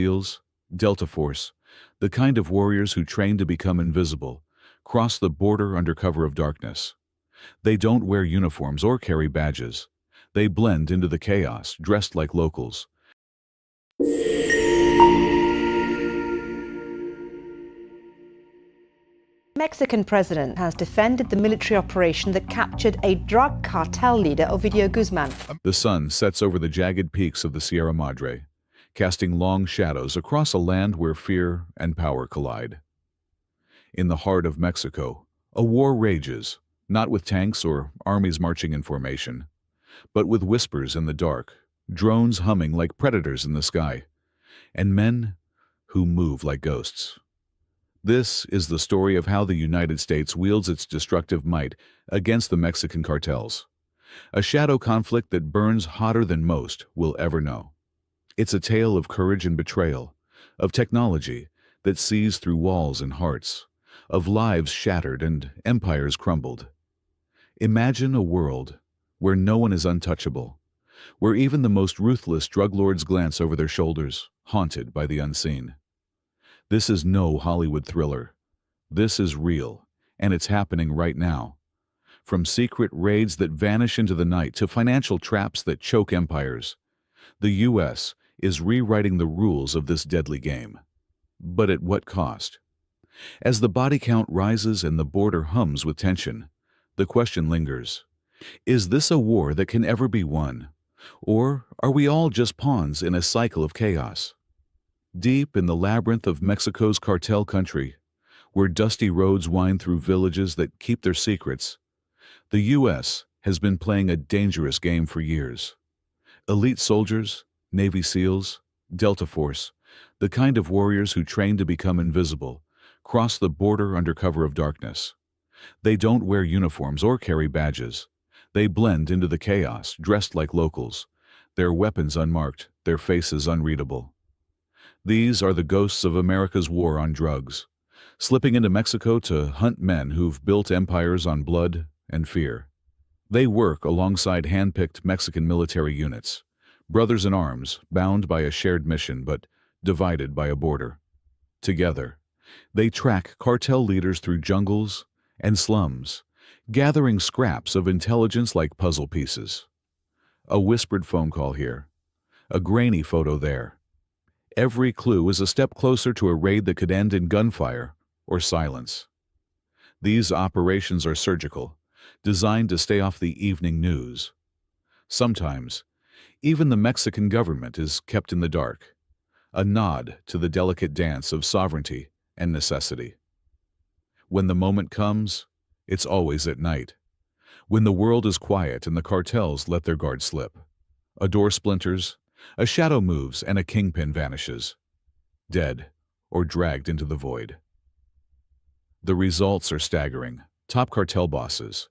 SEALs, Delta Force, the kind of warriors who train to become invisible, cross the border under cover of darkness. They don't wear uniforms or carry badges. They blend into the chaos, dressed like locals. Mexican president has defended the military operation that captured a drug cartel leader, Ovidio Guzman. The sun sets over the jagged peaks of the Sierra Madre, casting long shadows across a land where fear and power collide. In the heart of Mexico, a war rages, not with tanks or armies marching in formation, but with whispers in the dark, drones humming like predators in the sky, and men who move like ghosts. This is the story of how the United States wields its destructive might against the Mexican cartels, a shadow conflict that burns hotter than most will ever know. It's a tale of courage and betrayal, of technology that sees through walls and hearts, of lives shattered and empires crumbled. Imagine a world where no one is untouchable, where even the most ruthless drug lords glance over their shoulders, haunted by the unseen. This is no Hollywood thriller. This is real, and it's happening right now. From secret raids that vanish into the night to financial traps that choke empires, the U.S. is rewriting the rules of this deadly game. But at what cost? As the body count rises and the border hums with tension, the question lingers. Is this a war that can ever be won? Or are we all just pawns in a cycle of chaos? Deep in the labyrinth of Mexico's cartel country, where dusty roads wind through villages that keep their secrets, the U.S. has been playing a dangerous game for years. Elite soldiers, Navy SEALs, Delta Force, the kind of warriors who train to become invisible, cross the border under cover of darkness. They don't wear uniforms or carry badges. They blend into the chaos, dressed like locals, their weapons unmarked, their faces unreadable. These are the ghosts of America's war on drugs, slipping into Mexico to hunt men who've built empires on blood and fear. They work alongside hand-picked Mexican military units, brothers in arms, bound by a shared mission but divided by a border. Together, they track cartel leaders through jungles and slums, gathering scraps of intelligence like puzzle pieces. A whispered phone call here, a grainy photo there. Every clue is a step closer to a raid that could end in gunfire or silence. These operations are surgical, designed to stay off the evening news. Sometimes, even the Mexican government is kept in the dark, a nod to the delicate dance of sovereignty and necessity. When the moment comes, it's always at night, when the world is quiet and the cartels let their guard slip. A door splinters, a shadow moves, and a kingpin vanishes, dead or dragged into the void. The results are staggering. Top cartel bosses,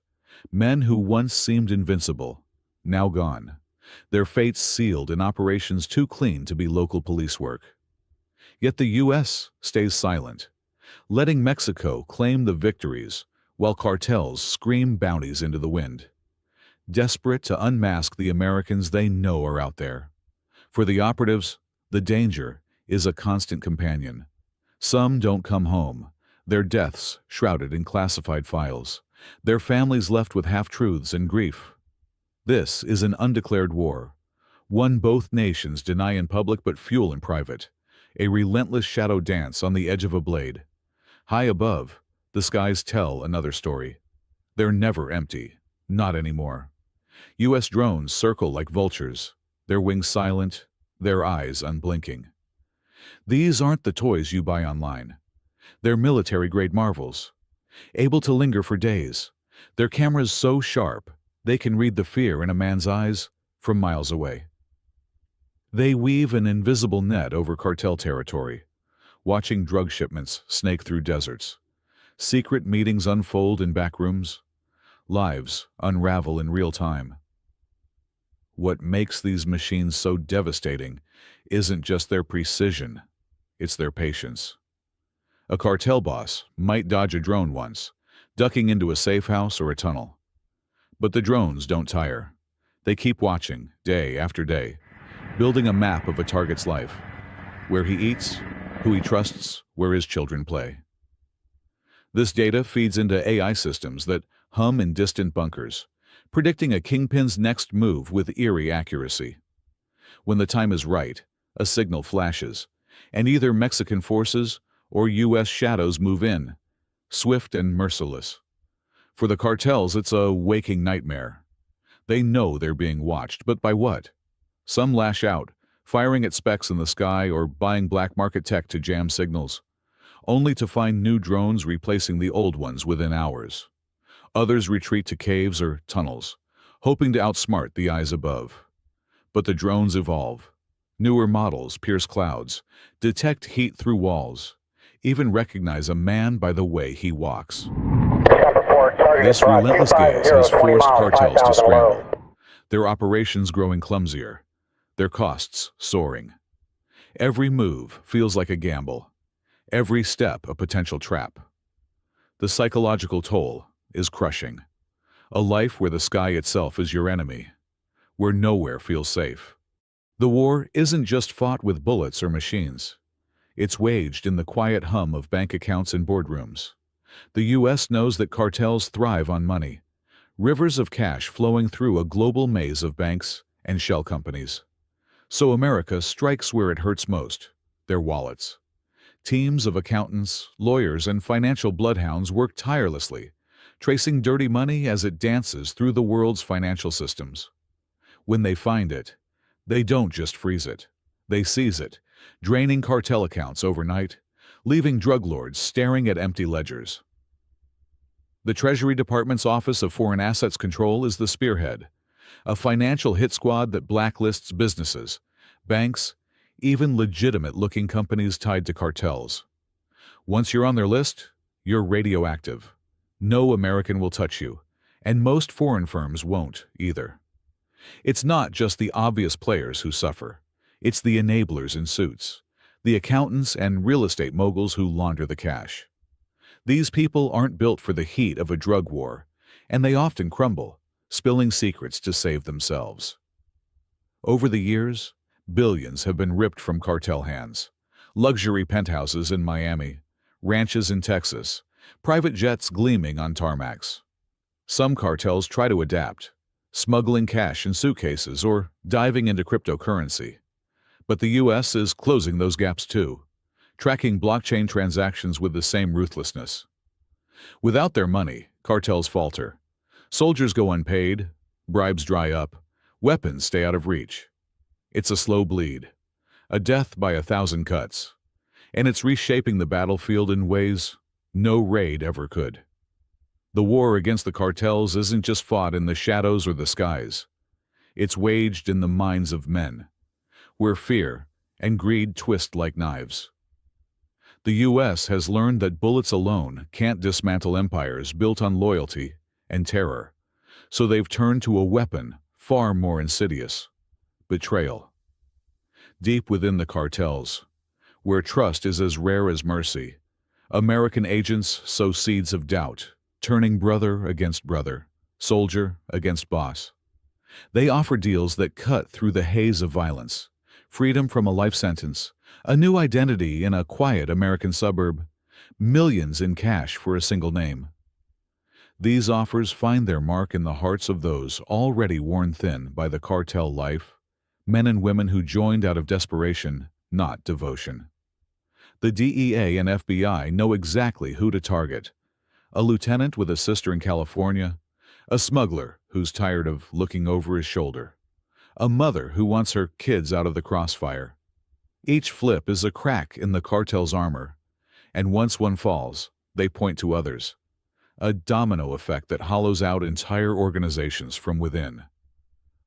men who once seemed invincible, now gone, their fates sealed in operations too clean to be local police work. Yet the U.S. stays silent, letting Mexico claim the victories while cartels scream bounties into the wind, desperate to unmask the Americans they know are out there. For the operatives, the danger is a constant companion. Some don't come home, their deaths shrouded in classified files, their families left with half-truths and grief. This is an undeclared war, one both nations deny in public but fuel in private, a relentless shadow dance on the edge of a blade. High above, the skies tell another story. They're never empty, not anymore. U.S. drones circle like vultures, their wings silent, their eyes unblinking. These aren't the toys you buy online. They're military-grade marvels, able to linger for days, their cameras so sharp they can read the fear in a man's eyes from miles away. They weave an invisible net over cartel territory, watching drug shipments snake through deserts, secret meetings unfold in back rooms, lives unravel in real time. What makes these machines so devastating isn't just their precision, it's their patience. A cartel boss might dodge a drone once, ducking into a safe house or a tunnel. But the drones don't tire. They keep watching, day after day, building a map of a target's life. where he eats, who he trusts, where his children play. This data feeds into AI systems that hum in distant bunkers, predicting a kingpin's next move with eerie accuracy. When the time is right, a signal flashes, and either Mexican forces or U.S. shadows move in, swift and merciless. For the cartels, it's a waking nightmare. They know they're being watched, but by what? Some lash out, firing at specks in the sky or buying black market tech to jam signals, only to find new drones replacing the old ones within hours. Others retreat to caves or tunnels, hoping to outsmart the eyes above. But the drones evolve. Newer models pierce clouds, detect heat through walls, even recognize a man by the way he walks. This relentless gaze has forced cartels to scramble, their operations growing clumsier, their costs soaring. Every move feels like a gamble, every step a potential trap. The psychological toll is crushing. A life where the sky itself is your enemy, where nowhere feels safe. The war isn't just fought with bullets or machines. It's waged in the quiet hum of bank accounts and boardrooms. The U.S. knows that cartels thrive on money, rivers of cash flowing through a global maze of banks and shell companies. So America strikes where it hurts most, their wallets. Teams of accountants, lawyers, and financial bloodhounds work tirelessly, tracing dirty money as it dances through the world's financial systems. When they find it, they don't just freeze it. They seize it, draining cartel accounts overnight, leaving drug lords staring at empty ledgers. The Treasury Department's Office of Foreign Assets Control is the spearhead, a financial hit squad that blacklists businesses, banks, even legitimate-looking companies tied to cartels. Once you're on their list, you're radioactive. No American will touch you, and most foreign firms won't either. It's not just the obvious players who suffer. It's the enablers in suits, the accountants and real estate moguls who launder the cash. These people aren't built for the heat of a drug war, and they often crumble, spilling secrets to save themselves. Over the years, billions have been ripped from cartel hands. Luxury penthouses in Miami, ranches in Texas, private jets gleaming on tarmacs. Some cartels try to adapt, smuggling cash in suitcases or diving into cryptocurrency. But the U.S. is closing those gaps too, tracking blockchain transactions with the same ruthlessness. Without their money, cartels falter. Soldiers go unpaid, bribes dry up, weapons stay out of reach. It's a slow bleed, a death by 1,000 cuts, and it's reshaping the battlefield in ways no raid ever could. The war against the cartels isn't just fought in the shadows or the skies. It's waged in the minds of men, where fear and greed twist like knives. The U.S. has learned that bullets alone can't dismantle empires built on loyalty and terror, so they've turned to a weapon far more insidious: betrayal. Deep within the cartels, where trust is as rare as mercy, American agents sow seeds of doubt, turning brother against brother, soldier against boss. They offer deals that cut through the haze of violence: freedom from a life sentence, a new identity in a quiet American suburb, millions in cash for a single name. These offers find their mark in the hearts of those already worn thin by the cartel life, men and women who joined out of desperation, not devotion. The DEA and FBI know exactly who to target: a lieutenant with a sister in California, a smuggler who's tired of looking over his shoulder, a mother who wants her kids out of the crossfire. Each flip is a crack in the cartel's armor, and once one falls, they point to others. A domino effect that hollows out entire organizations from within.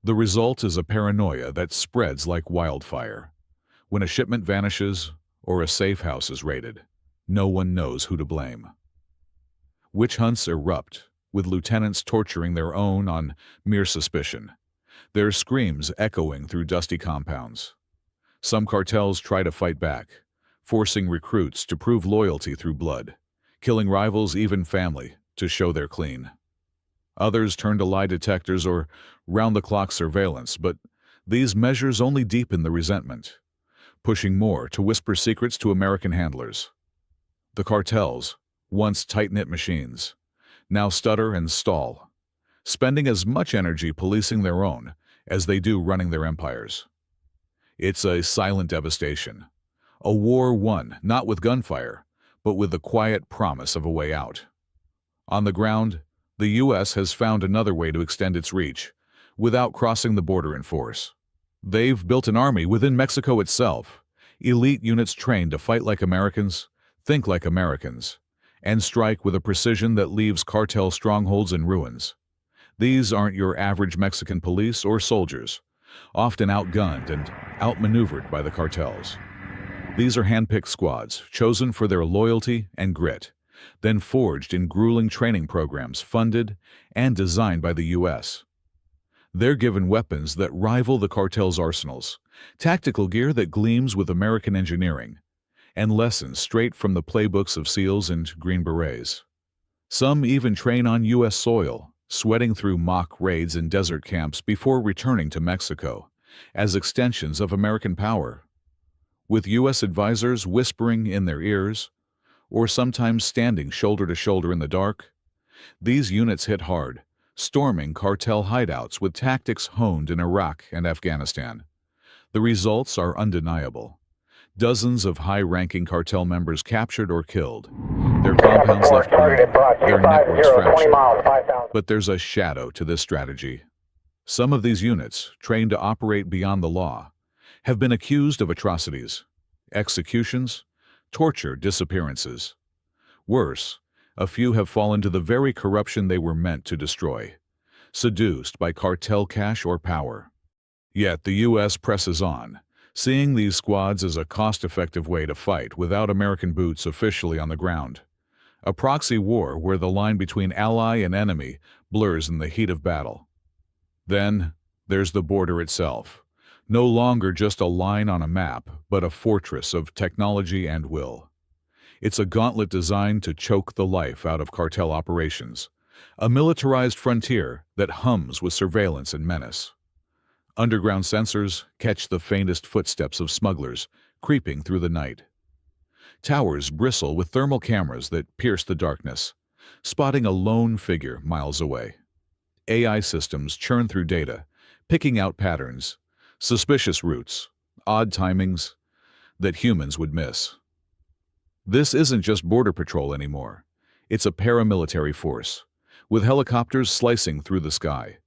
The result is a paranoia that spreads like wildfire. When a shipment vanishes or a safe house is raided, no one knows who to blame. Witch hunts erupt, with lieutenants torturing their own on mere suspicion, their screams echoing through dusty compounds. Some cartels try to fight back, forcing recruits to prove loyalty through blood, killing rivals, even family, to show they're clean. Others turn to lie detectors or round-the-clock surveillance, but these measures only deepen the resentment. pushing more to whisper secrets to American handlers. The cartels, once tight-knit machines, now stutter and stall, spending as much energy policing their own as they do running their empires. It's a silent devastation, a war won not with gunfire, but with the quiet promise of a way out. On the ground, the U.S. has found another way to extend its reach, without crossing the border in force. They've built an army within Mexico itself, elite units trained to fight like Americans, think like Americans, and strike with a precision that leaves cartel strongholds in ruins. These aren't your average Mexican police or soldiers, often outgunned and outmaneuvered by the cartels. These are hand-picked squads, chosen for their loyalty and grit, then forged in grueling training programs funded and designed by the U.S. They're given weapons that rival the cartel's arsenals, tactical gear that gleams with American engineering, and lessons straight from the playbooks of SEALs and Green Berets. Some even train on U.S. soil, sweating through mock raids in desert camps before returning to Mexico, as extensions of American power. With U.S. advisors whispering in their ears, or sometimes standing shoulder to shoulder in the dark, these units hit hard, storming cartel hideouts with tactics honed in Iraq and Afghanistan. The results are undeniable. Dozens of high-ranking cartel members captured or killed, their compounds left burning, their networks fractured. But there's a shadow to this strategy. Some of these units, trained to operate beyond the law, have been accused of atrocities, executions, torture, disappearances. Worse, a few have fallen to the very corruption they were meant to destroy, seduced by cartel cash or power. Yet the U.S. presses on, seeing these squads as a cost-effective way to fight without American boots officially on the ground. A proxy war where the line between ally and enemy blurs in the heat of battle. Then there's the border itself, no longer just a line on a map, but a fortress of technology and will. It's a gauntlet designed to choke the life out of cartel operations, a militarized frontier that hums with surveillance and menace. Underground sensors catch the faintest footsteps of smugglers creeping through the night. Towers bristle with thermal cameras that pierce the darkness, spotting a lone figure miles away. AI systems churn through data, picking out patterns, suspicious routes, odd timings that humans would miss. This isn't just border patrol anymore. It's a paramilitary force, with helicopters slicing through the sky,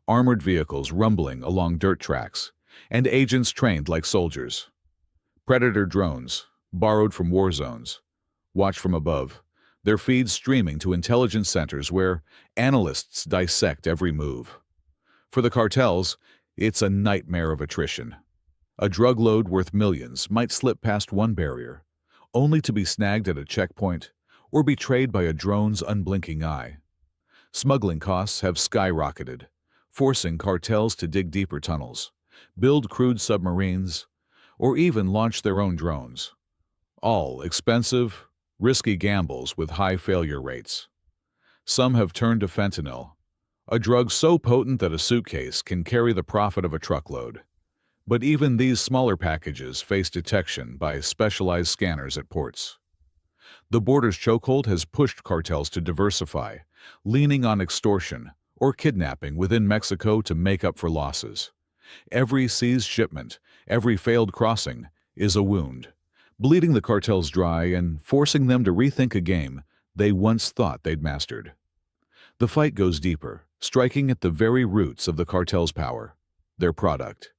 armored vehicles rumbling along dirt tracks, and agents trained like soldiers. Predator drones, borrowed from war zones, watch from above, their feeds streaming to intelligence centers where analysts dissect every move. For the cartels, it's a nightmare of attrition. A drug load worth millions might slip past one barrier, only to be snagged at a checkpoint or betrayed by a drone's unblinking eye. Smuggling costs have skyrocketed, forcing cartels to dig deeper tunnels, build crude submarines, or even launch their own drones. All expensive, risky gambles with high failure rates. Some have turned to fentanyl, a drug so potent that a suitcase can carry the profit of a truckload. But even these smaller packages face detection by specialized scanners at ports. The border's chokehold has pushed cartels to diversify, leaning on extortion or kidnapping within Mexico to make up for losses. Every seized shipment, every failed crossing, is a wound, bleeding the cartels dry and forcing them to rethink a game they once thought they'd mastered. The fight goes deeper, striking at the very roots of the cartel's power, their product.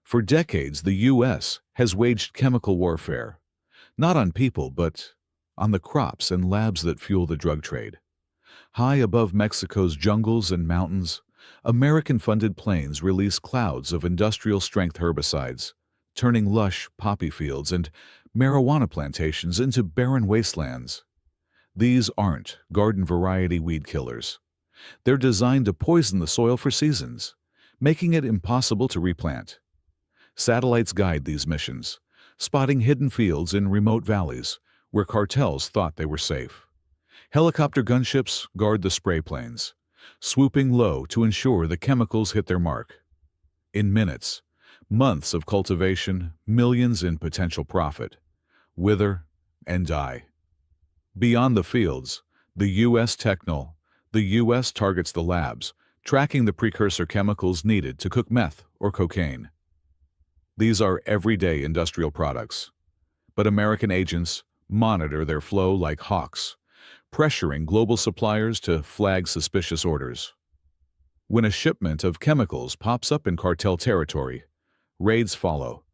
For decades, the U.S. has waged chemical warfare, not on people, but on the crops and labs that fuel the drug trade. High above Mexico's jungles and mountains, American-funded planes release clouds of industrial-strength herbicides, turning lush poppy fields and marijuana plantations into barren wastelands. These aren't garden-variety weed killers. They're designed to poison the soil for seasons, making it impossible to replant. Satellites guide these missions, spotting hidden fields in remote valleys where cartels thought they were safe. Helicopter gunships guard the spray planes, swooping low to ensure the chemicals hit their mark. In minutes, Months of cultivation, millions in potential profit, wither and die. Beyond the fields, the U.S. targets the labs, tracking the precursor chemicals needed to cook meth or cocaine. These are everyday industrial products, but American agents monitor their flow like hawks, pressuring global suppliers to flag suspicious orders. When a shipment of chemicals pops up in cartel territory, raids follow.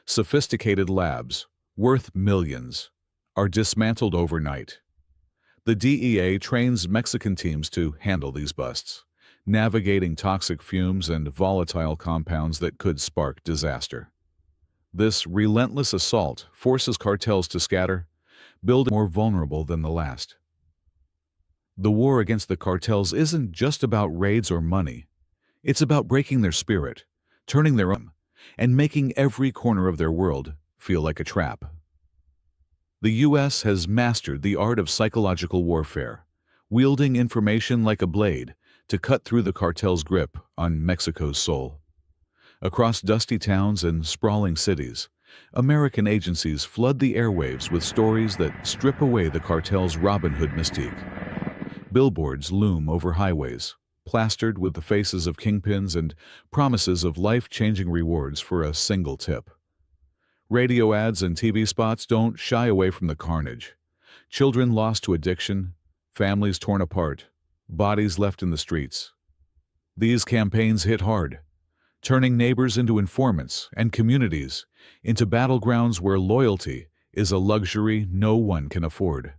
Sophisticated labs, worth millions, are dismantled overnight. The DEA trains Mexican teams to handle these busts, navigating toxic fumes and volatile compounds that could spark disaster. This relentless assault forces cartels to scatter, building more vulnerable than the last. The war against the cartels isn't just about raids or money. It's about breaking their spirit, turning their own, and making every corner of their world feel like a trap. The U.S. has mastered the art of psychological warfare, wielding information like a blade to cut through the cartel's grip on Mexico's soul. Across dusty towns and sprawling cities, American agencies flood the airwaves with stories that strip away the cartel's Robin Hood mystique. Billboards loom over highways, plastered with the faces of kingpins and promises of life-changing rewards for a single tip. Radio ads and TV spots don't shy away from the carnage. Children lost to addiction, families torn apart, bodies left in the streets. These campaigns hit hard, turning neighbors into informants and communities into battlegrounds where loyalty is a luxury no one can afford.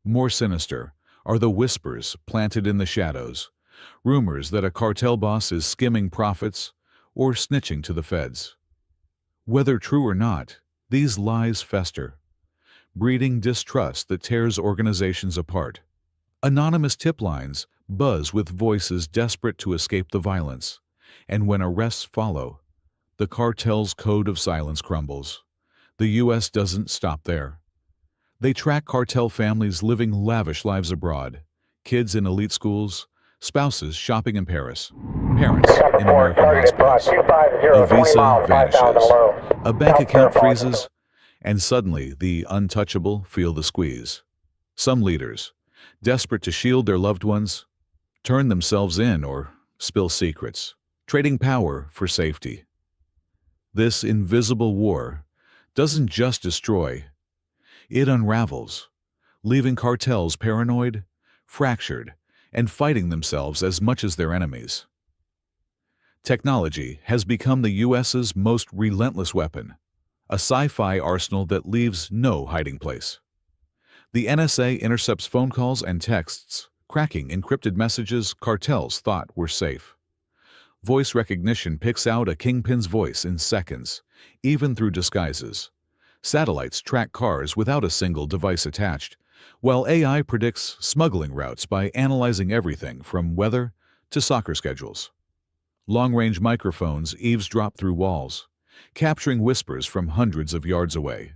More sinister are the whispers planted in the shadows, rumors that a cartel boss is skimming profits or snitching to the feds. Whether true or not, these lies fester, breeding distrust that tears organizations apart. Anonymous tip lines buzz with voices desperate to escape the violence, and when arrests follow, the cartel's code of silence crumbles. The U.S. doesn't stop there. They track cartel families living lavish lives abroad, kids in elite schools, spouses shopping in Paris, parents in American hospitals. A visa vanishes, a bank account freezes, and suddenly the untouchable feel the squeeze. Some leaders, desperate to shield their loved ones, turn themselves in or spill secrets, trading power for safety. This invisible war doesn't just destroy, it unravels, leaving cartels paranoid, fractured, and fighting themselves as much as their enemies. Technology has become the U.S.'s most relentless weapon, a sci-fi arsenal that leaves no hiding place. The NSA intercepts phone calls and texts, cracking encrypted messages cartels thought were safe. Voice recognition picks out a kingpin's voice in seconds, even through disguises. Satellites track cars without a single device attached, while AI predicts smuggling routes by analyzing everything from weather to soccer schedules. Long-range microphones eavesdrop through walls, capturing whispers from hundreds of yards away.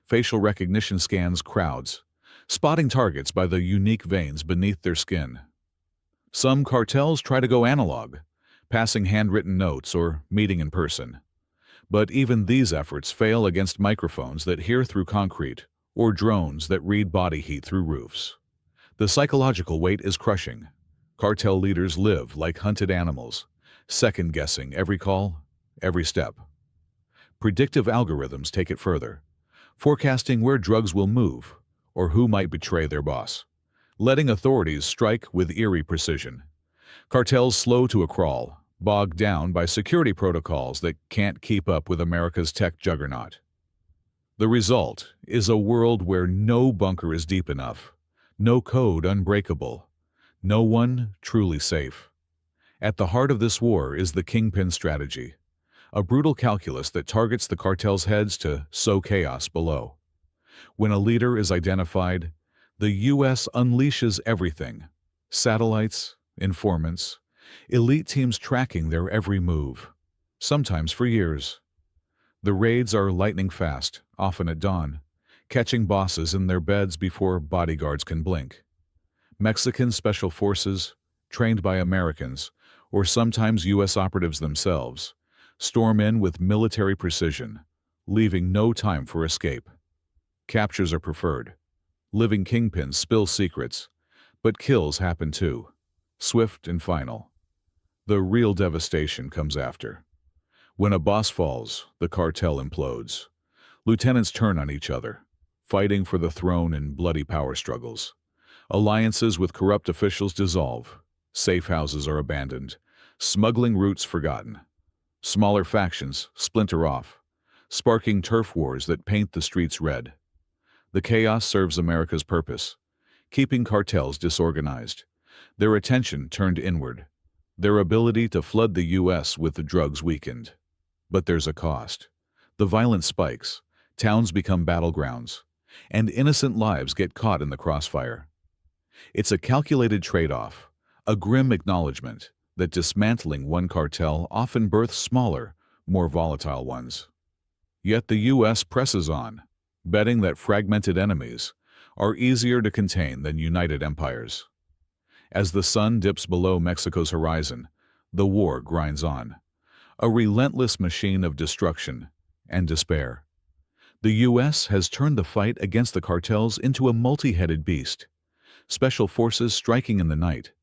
Facial recognition scans crowds, spotting targets by the unique veins beneath their skin. Some cartels try to go analog, passing handwritten notes or meeting in person. But even these efforts fail against microphones that hear through concrete or drones that read body heat through roofs. The psychological weight is crushing. Cartel leaders live like hunted animals, second-guessing every call, every step. Predictive algorithms take it further, forecasting where drugs will move or who might betray their boss, letting authorities strike with eerie precision. Cartels slow to a crawl, bogged down by security protocols that can't keep up with America's tech juggernaut. The result is a world where no bunker is deep enough, no code unbreakable, no one truly safe. At the heart of this war is the kingpin strategy, a brutal calculus that targets the cartel's heads to sow chaos below. When a leader is identified, the U.S. unleashes everything: satellites, informants, elite teams tracking their every move, sometimes for years. The raids are lightning fast, often at dawn, catching bosses in their beds before bodyguards can blink. Mexican special forces, trained by Americans, or sometimes U.S. operatives themselves, storm in with military precision, leaving no time for escape. Captures are preferred. Living kingpins spill secrets, but kills happen too, swift and final. The real devastation comes after. When a boss falls, the cartel implodes. Lieutenants turn on each other, fighting for the throne in bloody power struggles. Alliances with corrupt officials dissolve. Safe houses are abandoned. Smuggling routes forgotten. Smaller factions splinter off, sparking turf wars that paint the streets red. The chaos serves America's purpose, keeping cartels disorganized, their attention turned inward, their ability to flood the U.S. with the drugs weakened. But there's a cost. The violence spikes, towns become battlegrounds, and innocent lives get caught in the crossfire. It's a calculated trade-off, a grim acknowledgement that dismantling one cartel often births smaller, more volatile ones. Yet the U.S. presses on, betting that fragmented enemies are easier to contain than united empires. As the sun dips below Mexico's horizon, the war grinds on, a relentless machine of destruction and despair. The U.S. has turned the fight against the cartels into a multi-headed beast. Special forces striking in the night,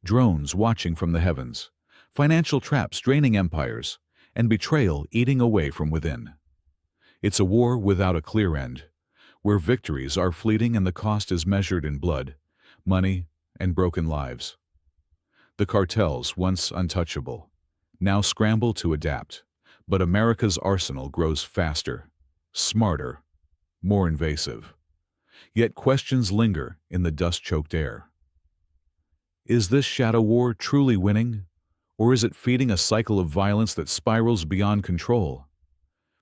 drones watching from the heavens, financial traps draining empires, and betrayal eating away from within. It's a war without a clear end, where victories are fleeting and the cost is measured in blood, money, and broken lives. The cartels, once untouchable, now scramble to adapt, but America's arsenal grows faster, smarter, more invasive. Yet questions linger in the dust-choked air. Is this shadow war truly winning, or is it feeding a cycle of violence that spirals beyond control?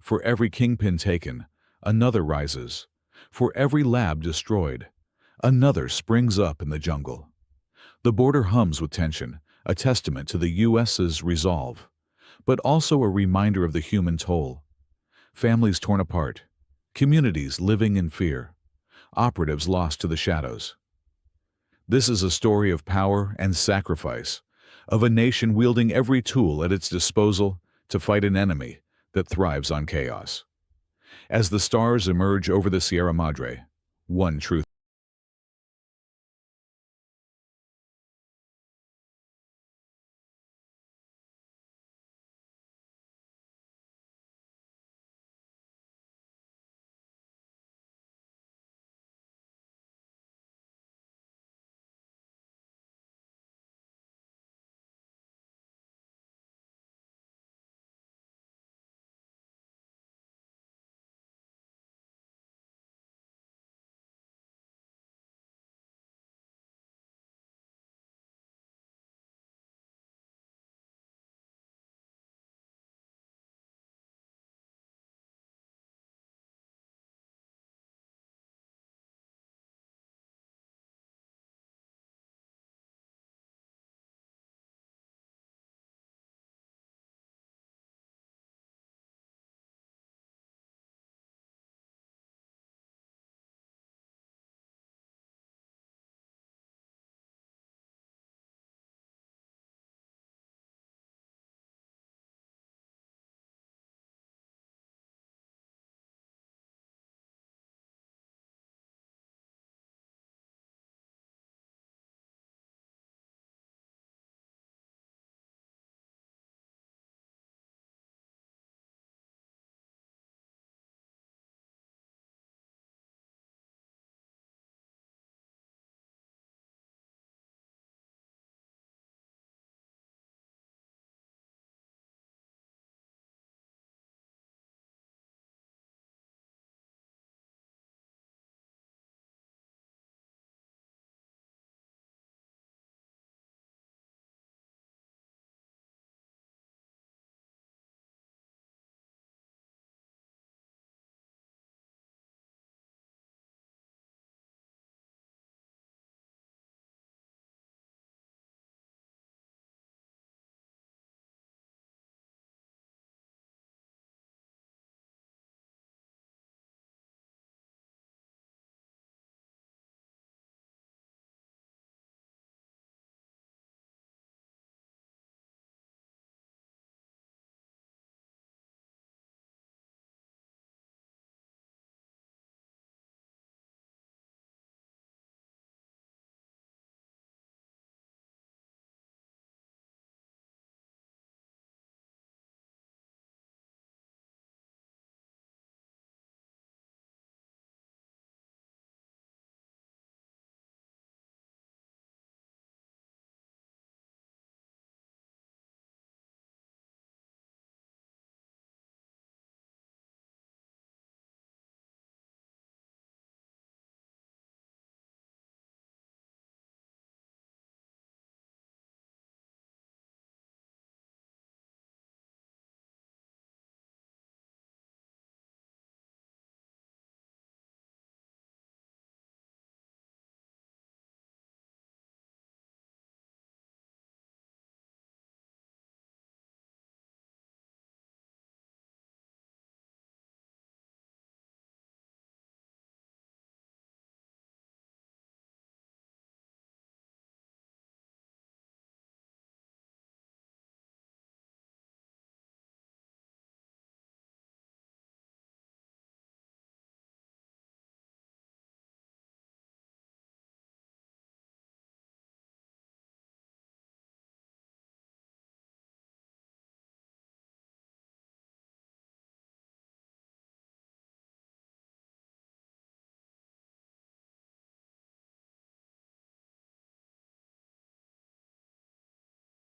For every kingpin taken, another rises. For every lab destroyed, another springs up in the jungle. The border hums with tension, a testament to the U.S.'s resolve, but also a reminder of the human toll. Families torn apart, communities living in fear, operatives lost to the shadows. This is a story of power and sacrifice, of a nation wielding every tool at its disposal to fight an enemy that thrives on chaos. As the stars emerge over the Sierra Madre, one truth